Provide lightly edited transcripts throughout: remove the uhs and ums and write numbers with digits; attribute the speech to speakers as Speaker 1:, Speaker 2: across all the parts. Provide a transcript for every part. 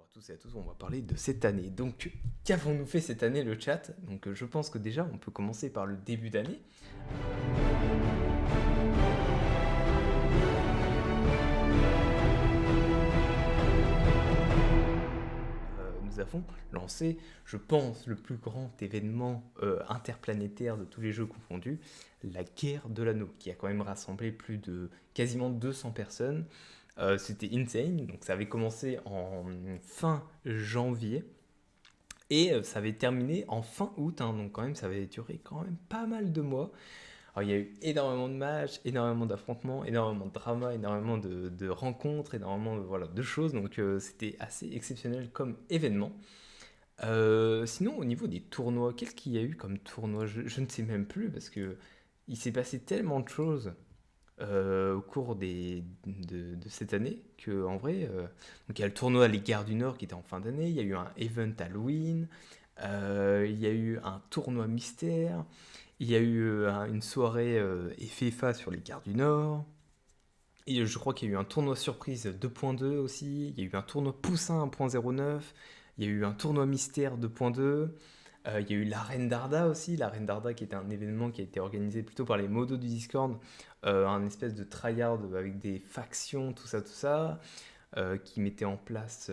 Speaker 1: à tous et à tous, on va parler de cette année. Donc, qu'avons-nous fait cette année, le chat? Donc, je pense que déjà, on peut commencer par le début d'année. Nous avons lancé, je pense, le plus grand événement interplanétaire de tous les jeux confondus, la guerre de l'anneau, qui a quand même rassemblé plus de quasiment 200 personnes. C'était insane, donc ça avait commencé en fin janvier. Et ça avait terminé en fin août, hein, donc quand même ça avait duré quand même pas mal de mois. Alors il y a eu énormément de matchs, énormément d'affrontements, énormément de drama, énormément de rencontres, énormément voilà, de choses, donc c'était assez exceptionnel comme événement. Sinon au niveau des tournois, qu'est-ce qu'il y a eu comme tournoi? Je ne sais même plus parce que il s'est passé tellement de choses au cours de cette année que en vrai donc il y a le tournoi Les Guerres du Nord qui était en fin d'année, il y a eu un event Halloween, il y a eu un tournoi mystère, il y a eu une soirée FFA sur les Guerres du Nord, et je crois qu'il y a eu un tournoi surprise 2.2 aussi, il y a eu un tournoi Poussin 1.09, il y a eu un tournoi mystère 2.2. Il y a eu l'Arène d'Arda aussi, l'Arène d'Arda qui était un événement qui a été organisé plutôt par les modos du Discord, un espèce de tryhard avec des factions, tout ça, qui mettait en place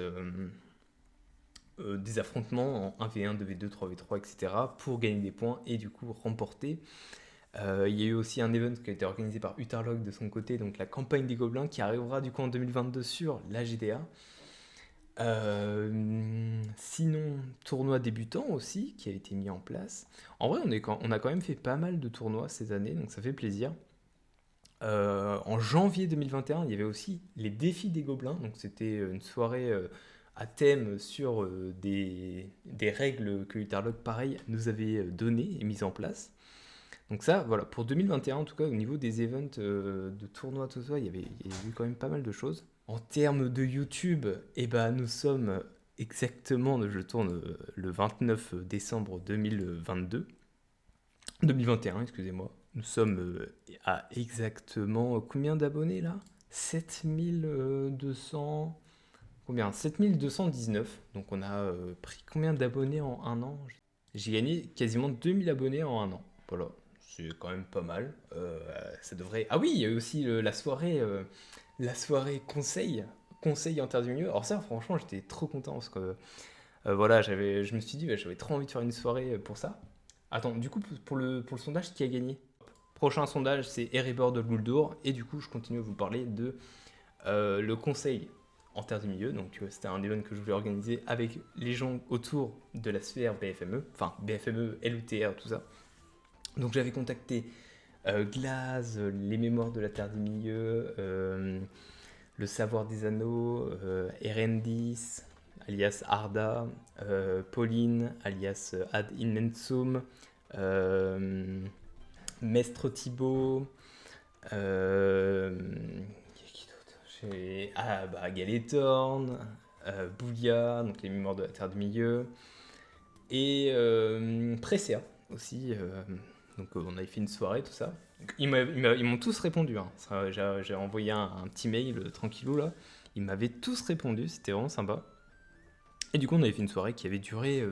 Speaker 1: des affrontements en 1v1, 2v2, 3v3, etc. pour gagner des points et du coup remporter. Il y a eu aussi un event qui a été organisé par Utarlog de son côté, donc la campagne des Gobelins qui arrivera du coup en 2022 sur la GDA. Sinon, tournoi débutant aussi qui a été mis en place. En vrai, on a quand même fait pas mal de tournois cette année, donc ça fait plaisir. En janvier 2021, il y avait aussi les défis des Gobelins, donc c'était une soirée à thème sur des règles que Utarlog, pareil, nous avait données et mises en place. Donc ça, voilà, pour 2021 en tout cas, au niveau des events de tournois, tout ça, il y a eu quand même pas mal de choses. En termes de YouTube, eh ben, nous sommes exactement, je tourne le 29 décembre 2022, 2021, excusez-moi. Nous sommes à exactement combien d'abonnés là? 7200, combien? 7219. Donc on a pris combien d'abonnés en un an? J'ai gagné quasiment 2000 abonnés en un an. Voilà, c'est quand même pas mal. Ça devrait. Ah oui, il y a eu aussi la soirée conseil en terre du milieu. Alors ça, franchement, j'étais trop content parce que voilà, je me suis dit, bah, j'avais trop envie de faire une soirée pour ça. Attends, du coup, pour le sondage, qui a gagné? Prochain sondage, c'est Erebor de Bouldour. Et du coup, je continue à vous parler de le conseil en terre du milieu. Donc, c'était un event que je voulais organiser avec les gens autour de la sphère BFME, enfin BFME, LUTR, tout ça. Donc, j'avais contacté Glaze, les mémoires de la terre du milieu, le savoir des anneaux, Erendis, alias Arda, Pauline, alias Ad Immensum, Mestre Thibaut, qui d'autre? Ah bah Galétorn, Boulia, donc les mémoires de la Terre du Milieu, et Pressia aussi. Donc on avait fait une soirée, tout ça. Donc, ils m'ont tous répondu. Hein. J'ai envoyé un petit mail tranquillou là. Ils m'avaient tous répondu, c'était vraiment sympa. Et du coup, on avait fait une soirée qui avait duré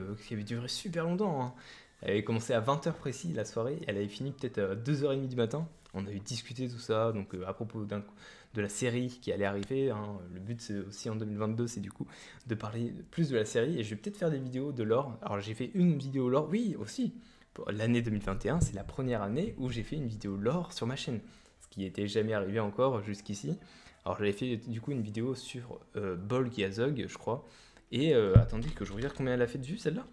Speaker 1: super longtemps. Hein. Elle avait commencé à 20h précis la soirée, elle avait fini peut-être à 2h30 du matin. On avait discuté tout ça, donc à propos de la série qui allait arriver. Hein. Le but c'est aussi en 2022, c'est du coup de parler plus de la série. Et je vais peut-être faire des vidéos de lore. Alors j'ai fait une vidéo lore, oui aussi. Pour l'année 2021, c'est la première année où j'ai fait une vidéo lore sur ma chaîne. Ce qui n'était jamais arrivé encore jusqu'ici. Alors j'avais fait du coup une vidéo sur Bolg et Azog, je crois. Et attendez que je regarde combien elle a fait de vues celle-là.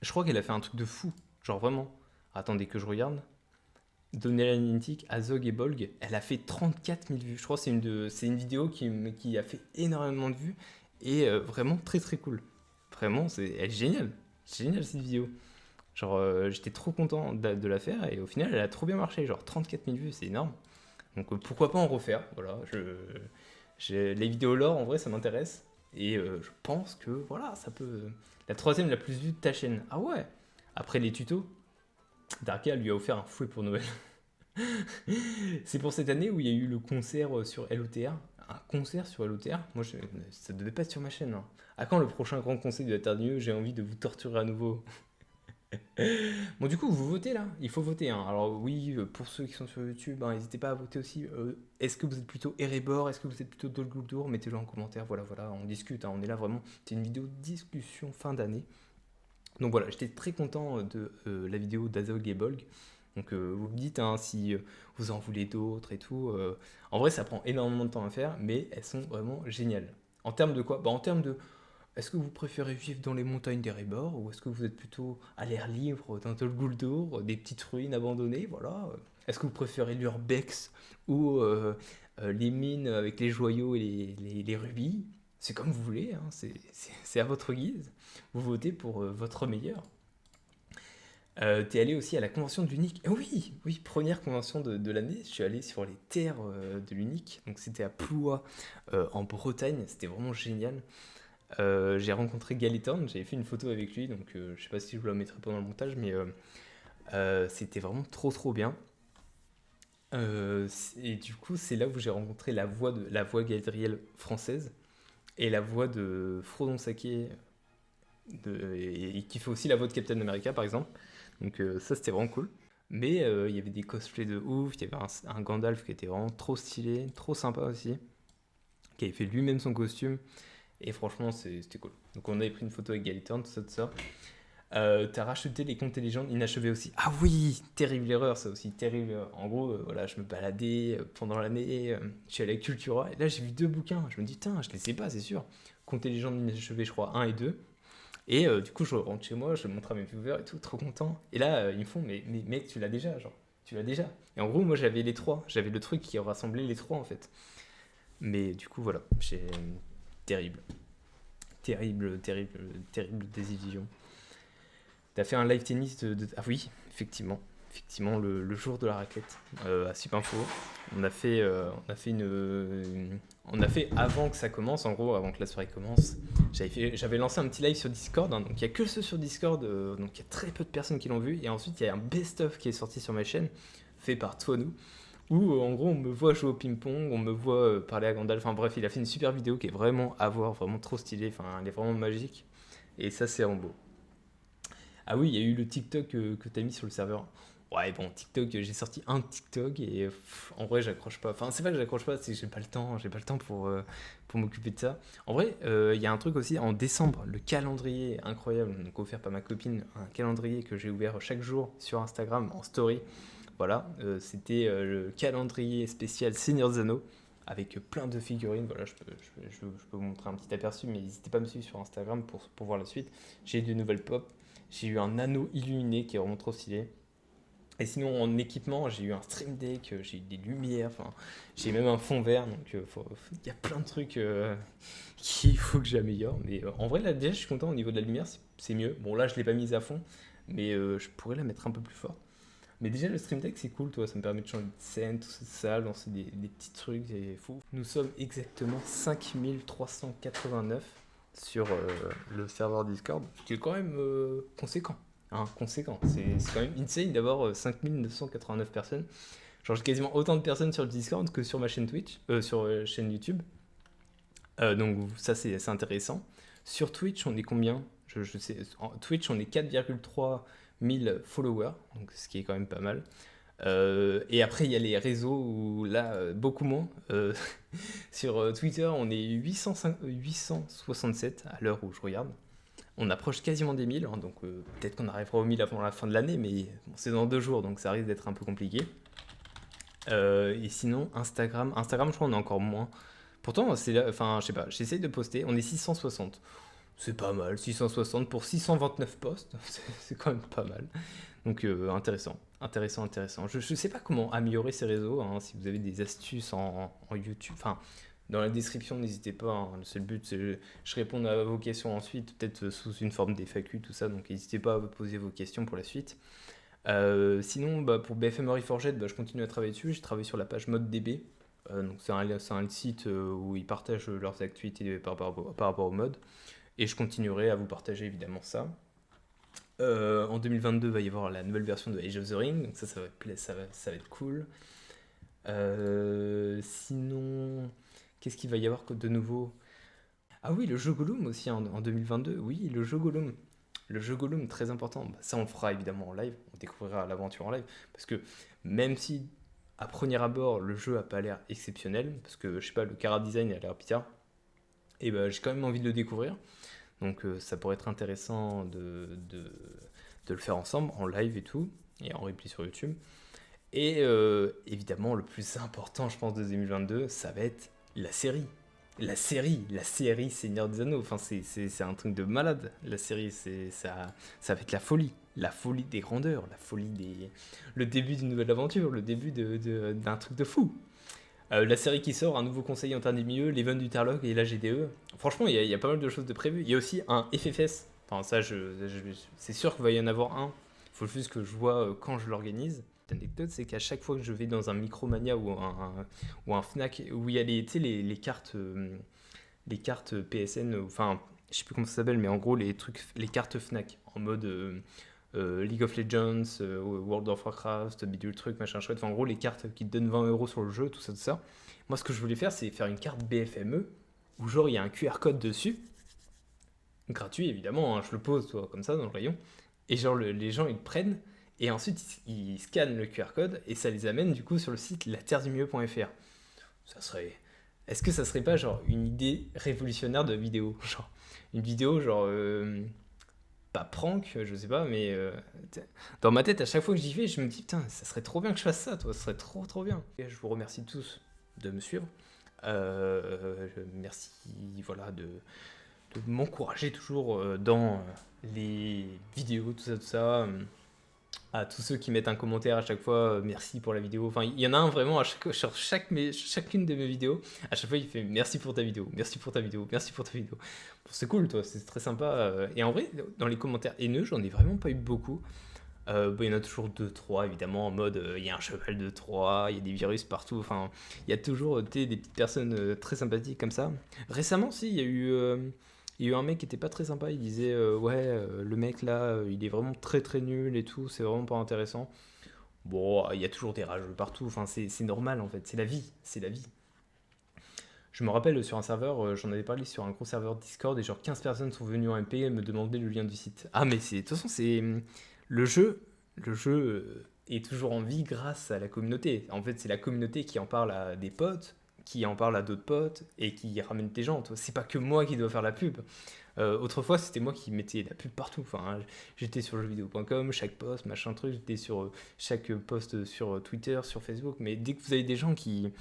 Speaker 1: Je crois qu'elle a fait un truc de fou. Genre vraiment. Attendez que je regarde. Donnez la Nintic, Azog et Bolg, elle a fait 34 000 vues. Je crois que c'est une vidéo qui a fait énormément de vues et vraiment très très cool. Vraiment, elle est géniale. C'est génial cette vidéo. Genre, j'étais trop content de la faire et au final, elle a trop bien marché. Genre 34 000 vues, c'est énorme. Donc pourquoi pas en refaire. Voilà, les vidéos lore, en vrai, ça m'intéresse. Et je pense que voilà, ça peut. La troisième la plus vue de ta chaîne. Ah ouais. Après les tutos, Darka lui a offert un fouet pour Noël. C'est pour cette année où il y a eu le concert sur LOTR. un concert sur LOTR. Moi, ça devait pas être sur ma chaîne, hein. À quand le prochain grand conseil de la Terre du Milieu? J'ai envie de vous torturer à nouveau. Bon, du coup, vous votez là? Il faut voter, hein. Alors, oui, pour ceux qui sont sur YouTube, hein, n'hésitez pas à voter aussi. Est-ce que vous êtes plutôt Erebor? Est-ce que vous êtes plutôt Dol Guldur? Mettez-le en commentaire. Voilà, voilà, on discute, hein. On est là vraiment. C'est une vidéo de discussion fin d'année. Donc voilà, j'étais très content de la vidéo d'Azog et Bolg. Donc vous me dites hein, si vous en voulez d'autres et tout. En vrai, ça prend énormément de temps à faire, mais elles sont vraiment géniales. En termes de quoi? Bah, en termes de est-ce que vous préférez vivre dans les montagnes d'Erebor ou est-ce que vous êtes plutôt à l'air libre dans Tol Guldur, des petites ruines abandonnées, voilà. Est-ce que vous préférez l'urbex ou les mines avec les joyaux et les rubis? C'est comme vous voulez, hein, c'est à votre guise. Vous votez pour votre meilleur. T'es allé aussi à la convention de l'Unique. Oui, oui, première convention de l'année. Je suis allé sur les terres de l'Unique. Donc c'était à Ploua, en Bretagne. C'était vraiment génial. J'ai rencontré Galitorn, j'avais fait une photo avec lui, donc je sais pas si je vous la mettrai pendant le montage, mais c'était vraiment trop trop bien. Et du coup, c'est là où j'ai rencontré la voix Galadriel française et la voix de Frodon Sake, et qui fait aussi la voix de Captain America par exemple. Donc ça, c'était vraiment cool. Mais il y avait des cosplays de ouf, il y avait un Gandalf qui était vraiment trop stylé, trop sympa aussi, qui avait fait lui-même son costume. Et franchement, c'était cool. Donc on avait pris une photo avec Galitorn, tout ça, tout ça. T'as racheté les contes et légendes inachevés aussi. Ah oui, terrible erreur, ça aussi, terrible erreur. En gros, voilà, je me baladais pendant l'année, je suis allé à Cultura, et là j'ai vu deux bouquins. Je me dis, putain, je les sais pas, c'est sûr. Contes et légendes inachevés, je crois, un et 2. Et du coup, je rentre chez moi, je le montre à mes viewers et tout, trop content. Et là, ils me font, mais mec, tu l'as déjà, genre, tu l'as déjà. Et en gros, moi j'avais les trois, j'avais le truc qui rassemblait les trois en fait. Mais du coup, voilà, j'ai terrible. Terrible, terrible, terrible désillusion. T'as fait un live tennis Ah oui, effectivement. Effectivement, le jour de la raclette, à Supinfo. On a fait avant que ça commence, en gros, avant que la soirée commence. J'avais lancé un petit live sur Discord, hein, donc il n'y a que ceux sur Discord, donc il y a très peu de personnes qui l'ont vu. Et ensuite, il y a un best-of qui est sorti sur ma chaîne, fait par Twanou, où en gros, on me voit jouer au ping-pong, on me voit parler à Gandalf. Enfin bref, il a fait une super vidéo qui est vraiment à voir, vraiment trop stylée. Enfin, elle est vraiment magique. Et ça, c'est en beau. Ah oui, il y a eu le TikTok que t'as mis sur le serveur. Ouais, bon, TikTok, j'ai sorti un TikTok et en vrai, j'accroche pas. Enfin, c'est pas que j'accroche pas, c'est que j'ai pas le temps pour m'occuper de ça. En vrai, il y a un truc aussi en décembre, le calendrier incroyable, donc offert par ma copine, un calendrier que j'ai ouvert chaque jour sur Instagram en story. Voilà, c'était le calendrier spécial Seigneur des Anneaux avec plein de figurines. Voilà, je peux vous montrer un petit aperçu, mais n'hésitez pas à me suivre sur Instagram pour voir la suite. J'ai de nouvelles pop. J'ai eu un anneau illuminé qui est vraiment trop stylé. Et sinon, en équipement, j'ai eu un stream deck, j'ai eu des lumières, enfin, j'ai même un fond vert. Donc, il y a plein de trucs qu'il faut que j'améliore. Mais en vrai, là, déjà, je suis content au niveau de la lumière, c'est mieux. Bon, là, je ne l'ai pas mise à fond, mais je pourrais la mettre un peu plus fort. Mais déjà, le stream deck, c'est cool, toi. Ça me permet de changer de scène, tout ça, lancer des petits trucs, c'est fou. Nous sommes exactement 5389 sur le serveur Discord, ce qui est quand même conséquent. Hein, conséquent. C'est quand même insane d'avoir 5989 personnes. Genre, j'ai quasiment autant de personnes sur le Discord que sur ma chaîne Twitch, sur chaîne YouTube. Donc, ça, c'est intéressant. Sur Twitch, on est combien? Je sais. En Twitch, on est 4,3 000 followers, donc ce qui est quand même pas mal. Et après, il y a les réseaux où là, beaucoup moins. Sur Twitter, on est 867 à l'heure où je regarde. On approche quasiment des 1000, hein, donc peut-être qu'on arrivera aux 1000 avant la fin de l'année, mais bon, c'est dans 2 jours, donc ça risque d'être un peu compliqué. Et sinon, Instagram, je crois qu'on est encore moins. Pourtant, enfin, je sais pas, j'essaye de poster, on est 660. C'est pas mal, 660 pour 629 posts, c'est quand même pas mal. Donc intéressant, intéressant, intéressant. Je sais pas comment améliorer ces réseaux, hein, si vous avez des astuces en YouTube, enfin dans la description n'hésitez pas, hein, c'est le but, je réponds à vos questions ensuite, peut-être sous une forme d'FAQ, tout ça, donc n'hésitez pas à vous poser vos questions pour la suite. Sinon, bah, pour BFM Reforged, bah, je continue à travailler dessus, j'ai travaillé sur la page ModDB, donc c'est un site où ils partagent leurs activités par rapport au mode. Et je continuerai à vous partager évidemment ça. En 2022, il va y avoir la nouvelle version de Age of the Ring, donc ça va être cool. Sinon, Qu'est-ce qu'il va y avoir de nouveau? Ah oui, le jeu Gollum aussi en 2022. Oui, le jeu Gollum. Le jeu Gollum, très important. Bah, ça, on le fera évidemment en live. On découvrira l'aventure en live. Parce que même si, à premier abord, le jeu a pas l'air exceptionnel, parce que, je sais pas, le chara design a l'air bizarre, et ben j'ai quand même envie de le découvrir. Donc ça pourrait être intéressant de le faire ensemble, en live et tout, et en replay sur YouTube. Et évidemment, le plus important, je pense, de 2022, ça va être la série. La série Seigneur des Anneaux. Enfin, c'est un truc de malade. La série, ça va être la folie des grandeurs, le début d'une nouvelle aventure, le début d'un truc de fou. La série qui sort, un nouveau conseiller en termes des milieux, l'Event du Tarlok et la GDE. Franchement, il y a pas mal de choses de prévues. Il y a aussi un FFS. Enfin, ça, c'est sûr qu'il va y en avoir un. Il faut juste que je vois quand je l'organise. L'anecdote, c'est qu'à chaque fois que je vais dans un Micromania ou un Fnac où il y a les cartes PSN, enfin, je sais plus comment ça s'appelle, mais en gros, les cartes Fnac en mode League of Legends, World of Warcraft, bidule truc, machin chouette. Enfin, en gros, les cartes qui te donnent 20 € sur le jeu, tout ça, tout ça. Moi, ce que je voulais faire, c'est faire une carte BFME où, genre, il y a un QR code dessus, gratuit évidemment, hein, je le pose, toi, comme ça, dans le rayon. Et genre, les gens, ils le prennent. Et ensuite, ils scannent le QR code et ça les amène du coup sur le site laterredumilieu.fr. Ça serait. Est-ce que ça serait pas genre une idée révolutionnaire de vidéo? Genre, une vidéo genre. Pas prank, je sais pas, mais dans ma tête, à chaque fois que j'y vais, je me dis putain, ça serait trop bien que je fasse ça, toi, ça serait trop trop bien. Et je vous remercie tous de me suivre. Merci, voilà, de m'encourager toujours dans les vidéos, tout ça. À tous ceux qui mettent un commentaire à chaque fois, merci pour la vidéo. Enfin, il y en a un vraiment sur chacune de mes vidéos. À chaque fois, il fait merci pour ta vidéo, merci pour ta vidéo, merci pour ta vidéo. Bon, c'est cool, toi, c'est très sympa. Et en vrai, dans les commentaires haineux, j'en ai vraiment pas eu beaucoup. Bon, il y en a toujours deux, trois, évidemment, en mode il y a un cheval de Troie, il y a des virus partout. Enfin, il y a toujours des petites personnes très sympathiques comme ça. Récemment, si, il y a eu un mec qui était pas très sympa. Il disait ouais, le mec là, il est vraiment très très nul et tout, c'est vraiment pas intéressant. Bon, il y a toujours des rageux partout. Enfin, c'est normal en fait, c'est la vie, c'est la vie. Je me rappelle sur un serveur, j'en avais parlé sur un gros serveur Discord et genre 15 personnes sont venues en MP et me demander le lien du site. Ah mais de toute façon le jeu, est toujours en vie grâce à la communauté. En fait c'est la communauté qui en parle à des potes, qui en parle à d'autres potes et qui ramène des gens. C'est pas que moi qui dois faire la pub. Autrefois c'était moi qui mettais la pub partout. Enfin, j'étais sur jeuxvideo.com, chaque post, machin truc, j'étais sur chaque post sur Twitter, sur Facebook. Mais dès que vous avez des gens qui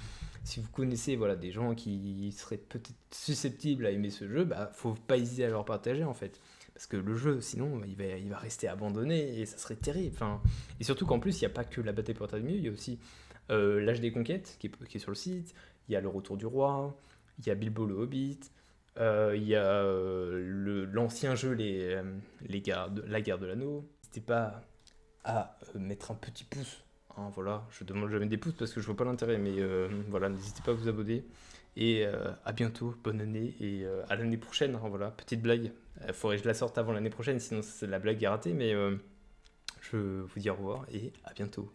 Speaker 1: si vous connaissez voilà, des gens qui seraient peut-être susceptibles à aimer ce jeu, bah faut pas hésiter à leur partager en fait. Parce que le jeu, sinon, il va rester abandonné et ça serait terrible. Enfin, et surtout qu'en plus, il n'y a pas que la bataille pour la mieux, il y a aussi l'âge des conquêtes qui est sur le site, il y a le retour du roi, il y a Bilbo le Hobbit, il y a l'ancien jeu, la guerre de l'anneau. N'hésitez pas à mettre un petit pouce. Hein, voilà, je demande jamais des pouces parce que je vois pas l'intérêt, mais voilà, n'hésitez pas à vous abonner. Et à bientôt, bonne année et à l'année prochaine. Hein, voilà, petite blague. Il faudrait que je la sorte avant l'année prochaine, sinon la blague est ratée, mais je vous dis au revoir et à bientôt.